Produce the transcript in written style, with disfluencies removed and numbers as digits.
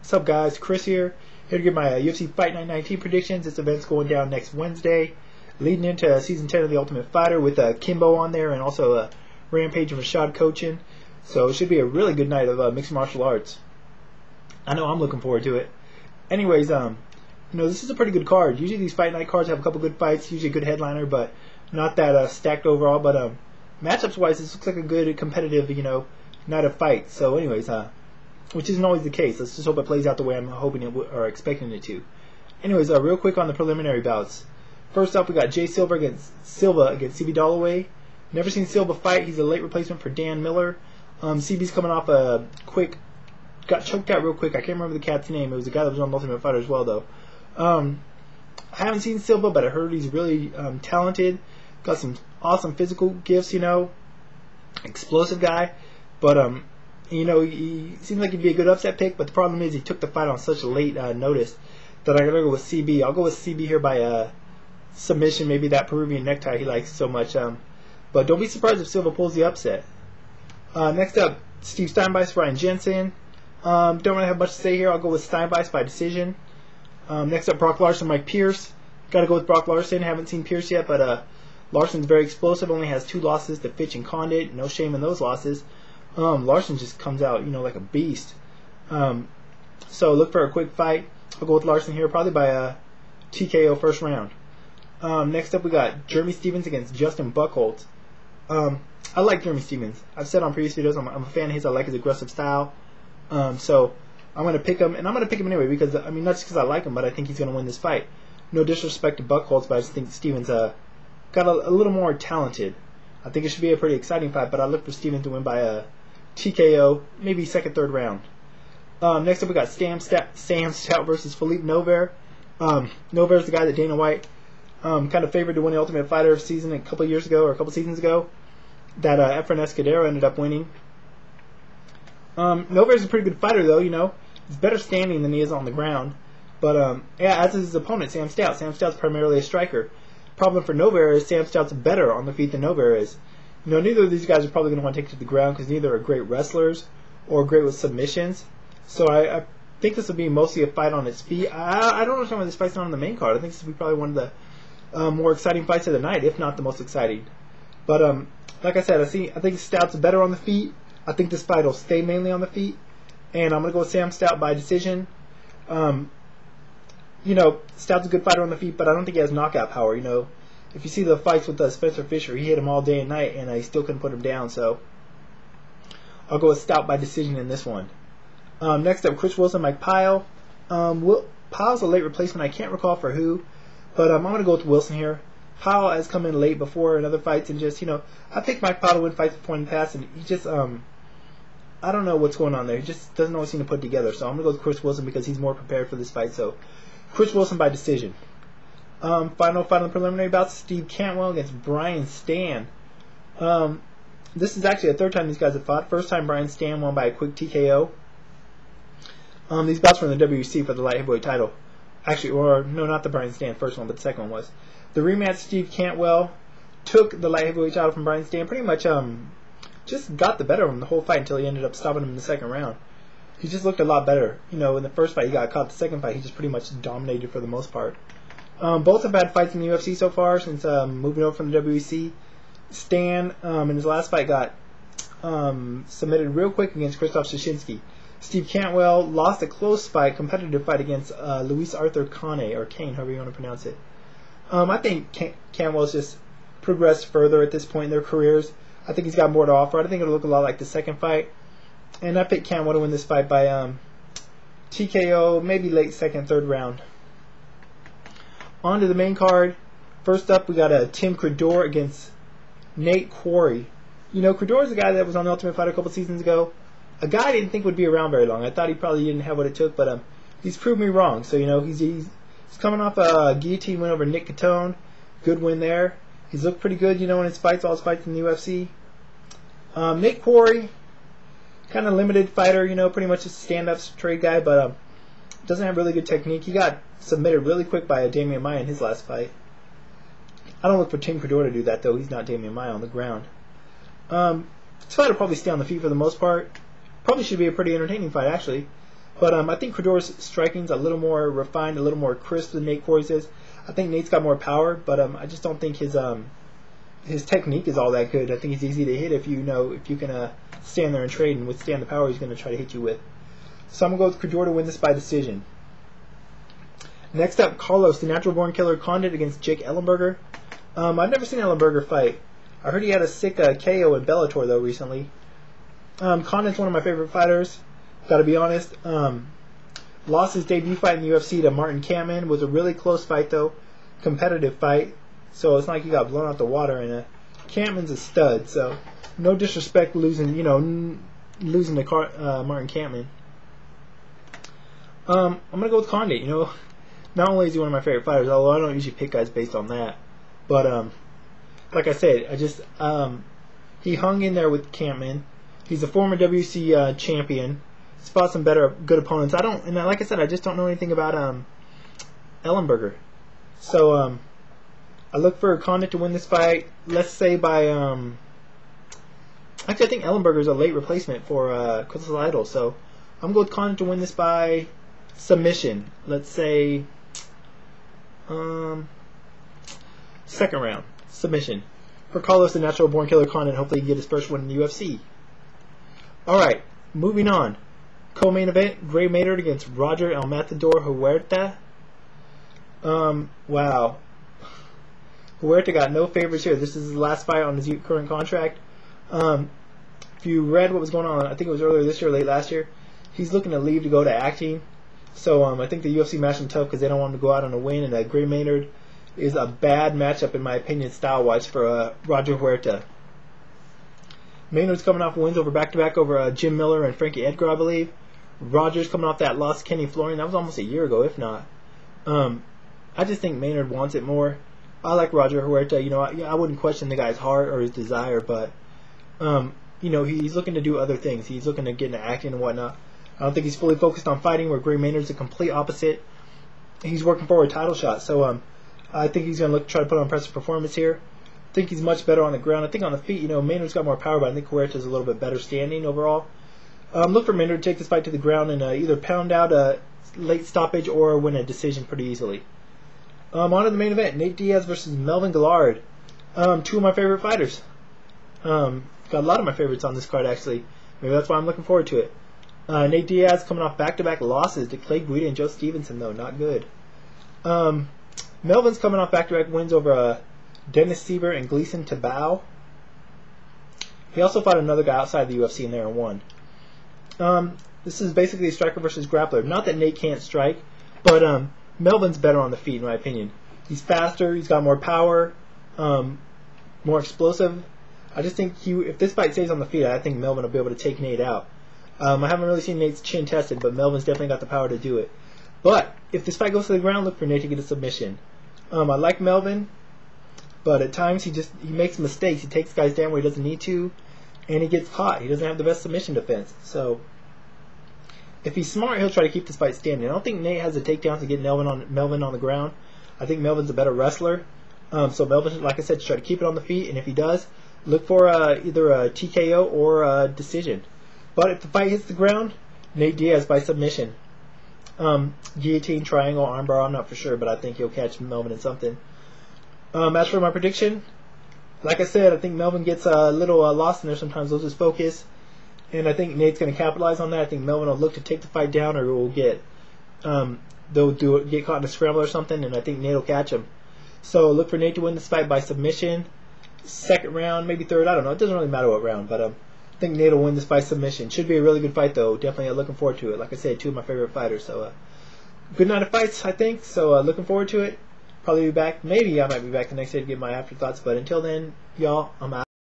What's up, guys? Chris here to give my UFC Fight Night 19 predictions. This event's going down next Wednesday, leading into Season 10 of The Ultimate Fighter with Kimbo on there and also Rampage and Rashad coaching. So it should be a really good night of mixed martial arts. I know I'm looking forward to it. Anyways, this is a pretty good card. Usually these Fight Night cards have a couple good fights, usually a good headliner, but not that stacked overall. But matchups-wise, this looks like a good competitive, night of fights. So anyways, which isn't always the case. Let's just hope it plays out the way I'm hoping it or expecting it to. Anyways, real quick on the preliminary bouts. First up, we got Jay Silva against CB Dalloway. Never seen Silva fight. He's a late replacement for Dan Miller. CB's coming off a got choked out real quick. I can't remember the cat's name. It was a guy that was on Ultimate Fighter as well, though. I haven't seen Silva, but I heard he's really talented. Got some awesome physical gifts, explosive guy. But he seems like he'd be a good upset pick, but the problem is he took the fight on such late notice that I gotta go with CB. I'll go with CB here by submission, maybe that Peruvian necktie he likes so much. But don't be surprised if Silva pulls the upset. Next up, Steve Steinbeiss, Ryan Jensen. Don't really have much to say here. I'll go with Steinbeiss by decision. Next up, Brock Larson, Mike Pierce. Gotta go with Brock Larson. Haven't seen Pierce yet, but Larson's very explosive. Only has 2 losses to Fitch and Condit. No shame in those losses. Larson just comes out, like a beast. So look for a quick fight. I'll go with Larson here, probably by TKO first round. Next up, we got Jeremy Stephens against Justin Buchholz. I like Jeremy Stephens. I've said on previous videos I'm a fan of his. I like his aggressive style. So I'm going to pick him, and I'm going to pick him anyway because, not just because I like him, but I think he's going to win this fight. No disrespect to Buchholz, but I just think Stephens got a little more talented. I think it should be a pretty exciting fight, but I look for Stephens to win by TKO, maybe second, third round. Next up, we got Sam Stout versus Philippe Nover. Nover's the guy that Dana White kind of favored to win the Ultimate Fighter season a couple seasons ago, that Efren Escudero ended up winning. Nover's a pretty good fighter, though. He's better standing than he is on the ground. But as is his opponent, Sam Stout. Sam Stout's primarily a striker. Problem for Nover is Sam Stout's better on the feet than Nover is. Neither of these guys are probably going to want to take it to the ground because neither are great wrestlers or great with submissions. So I think this will be mostly a fight on its feet. I don't understand why this fight's not on the main card. I think this will be probably one of the more exciting fights of the night, if not the most exciting. But like I said, I think Stout's better on the feet. I think this fight will stay mainly on the feet. And I'm going to go with Sam Stout by decision. Stout's a good fighter on the feet, but I don't think he has knockout power. If you see the fights with Spencer Fisher, he hit him all day and night, and he still couldn't put him down. So I'll go with Stout by decision in this one. Next up, Chris Wilson, Mike Pyle. Pyle's a late replacement. I can't recall for who, but I'm going to go with Wilson here. Pyle has come in late before in other fights, and just, I picked Mike Pyle to win fights before in the past, and he just, I don't know what's going on there. He just doesn't always seem to put it together. So I'm going to go with Chris Wilson because he's more prepared for this fight. So Chris Wilson by decision. Final preliminary bout, Steve Cantwell against Brian Stann. This is actually the third time these guys have fought. First time Brian Stann won by a quick TKO. These bouts were in the WC for the light heavyweight title. Actually, or no, not the Brian Stann first one, but the second one was. The rematch, Steve Cantwell took the light heavyweight title from Brian Stann. Pretty much just got the better of him the whole fight until he ended up stopping him in the second round. He just looked a lot better. In the first fight he got caught. The second fight he just pretty much dominated for the most part. Both have had fights in the UFC so far since moving over from the WEC. Stan, in his last fight, got submitted real quick against Krzysztof Szczecinski. Steve Cantwell lost a close fight, competitive fight against Luis Arthur Kane, or Kane, however you want to pronounce it. I think Cantwell's just progressed further at this point in their careers. I think he's got more to offer. I think it'll look a lot like the second fight. And I picked Cantwell to win this fight by TKO, maybe late second, third round. On to the main card. First up, we got Tim Credor against Nate Quarry. Credor's a guy that was on the Ultimate Fighter a couple seasons ago. A guy I didn't think would be around very long. I thought he probably didn't have what it took, but he's proved me wrong. So he's coming off a guillotine win over Nick Catone. Good win there. He's looked pretty good, in his fights, all his fights in the UFC. Nate Quarry, kind of limited fighter, pretty much a stand-up trade guy, but doesn't have really good technique. He got submitted really quick by Damian Maia in his last fight. I don't look for Tim Credor to do that, though. He's not Damian Maia on the ground. This fight will probably stay on the feet for the most part. Probably should be a pretty entertaining fight, actually. But I think Credor's striking's a little more refined, a little more crisp than Nate Corey's is. I think Nate's got more power, but I just don't think his technique is all that good. I think he's easy to hit if you can stand there and trade and withstand the power he's going to try to hit you with. So I'm going to go with Credor to win this by decision. Next up, Carlos, the natural-born killer, Condit against Jake Ellenberger. I've never seen Ellenberger fight. I heard he had a sick KO in Bellator, though, recently. Condit's one of my favorite fighters, gotta be honest. Lost his debut fight in the UFC to Martin Kampmann. Was a really close fight, though. Competitive fight. So it's not like he got blown out the water. And Kampmann's a stud, so no disrespect losing to Martin Kampmann. I'm gonna go with Condit. Not only is he one of my favorite fighters, although I don't usually pick guys based on that, but like I said, he hung in there with Kampmann. He's a former WC champion. He's fought some good opponents. Like I said, I just don't know anything about Ellenberger. So I look for Condit to win this fight. Let's say by actually, I think Ellenberger is a late replacement for Crystal Idol. So I'm going with Condit to win this by submission. Let's say second round submission for Carlos, the natural-born killer, Condit. Hopefully, he can get his first win in the UFC. All right, moving on. Co-main event: Gray Maynard against Roger El Matador Huerta. Wow. Huerta got no favors here. This is his last fight on his current contract. If you read what was going on, I think it was earlier this year, late last year, he's looking to leave to go to acting. So I think the UFC matched him tough because they don't want him to go out on a win. And Gray Maynard is a bad matchup, in my opinion, style-wise, for Roger Huerta. Maynard's coming off wins over back-to-back over Jim Miller and Frankie Edgar, I believe. Roger's coming off that loss to Kenny Florian. That was almost a year ago, if not. I just think Maynard wants it more. I like Roger Huerta. I wouldn't question the guy's heart or his desire, but he's looking to do other things. He's looking to get into acting and whatnot. I don't think he's fully focused on fighting, where Gray Maynard's the complete opposite. He's working for a title shot, so I think he's going to try to put on an impressive performance here. I think he's much better on the ground. I think on the feet, Maynard's got more power, but I think Huerta's a little bit better standing overall. Look for Maynard to take this fight to the ground and either pound out a late stoppage or win a decision pretty easily. On to the main event, Nate Diaz versus Melvin Guillard. Two of my favorite fighters. Got a lot of my favorites on this card, actually. Maybe that's why I'm looking forward to it. Nate Diaz coming off back-to-back losses to Clay Guida and Joe Stevenson, though. Not good. Melvin's coming off back-to-back wins over Dennis Sieber and Gleason Tabau. He also fought another guy outside the UFC in there and won. This is basically a striker versus grappler. Not that Nate can't strike, but Melvin's better on the feet, in my opinion. He's faster. He's got more power, more explosive. I just think if this fight stays on the feet, I think Melvin will be able to take Nate out. I haven't really seen Nate's chin tested, but Melvin's definitely got the power to do it. But if this fight goes to the ground, look for Nate to get a submission. I like Melvin, but at times he makes mistakes. He takes guys down where he doesn't need to, and he gets caught. He doesn't have the best submission defense. So if he's smart, he'll try to keep this fight standing. I don't think Nate has the takedowns to get Melvin on the ground. I think Melvin's a better wrestler. So Melvin, like I said, try to keep it on the feet, and if he does, look for either a TKO or a decision. But if the fight hits the ground, Nate Diaz by submission. Guillotine, triangle, armbar, I'm not for sure, but I think he'll catch Melvin in something. As for my prediction, like I said, I think Melvin gets a little lost in there sometimes, loses focus, and I think Nate's going to capitalize on that. I think Melvin will look to take the fight down, or will get get caught in a scramble or something, and I think Nate will catch him. So look for Nate to win this fight by submission, second round, maybe third. I don't know. It doesn't really matter what round, but I think Nate will win this by submission. Should be a really good fight, though. Definitely looking forward to it. Like I said, two of my favorite fighters. So good night of fights, I think. So looking forward to it. Probably be back. Maybe I might be back the next day to give my afterthoughts. But until then, y'all, I'm out.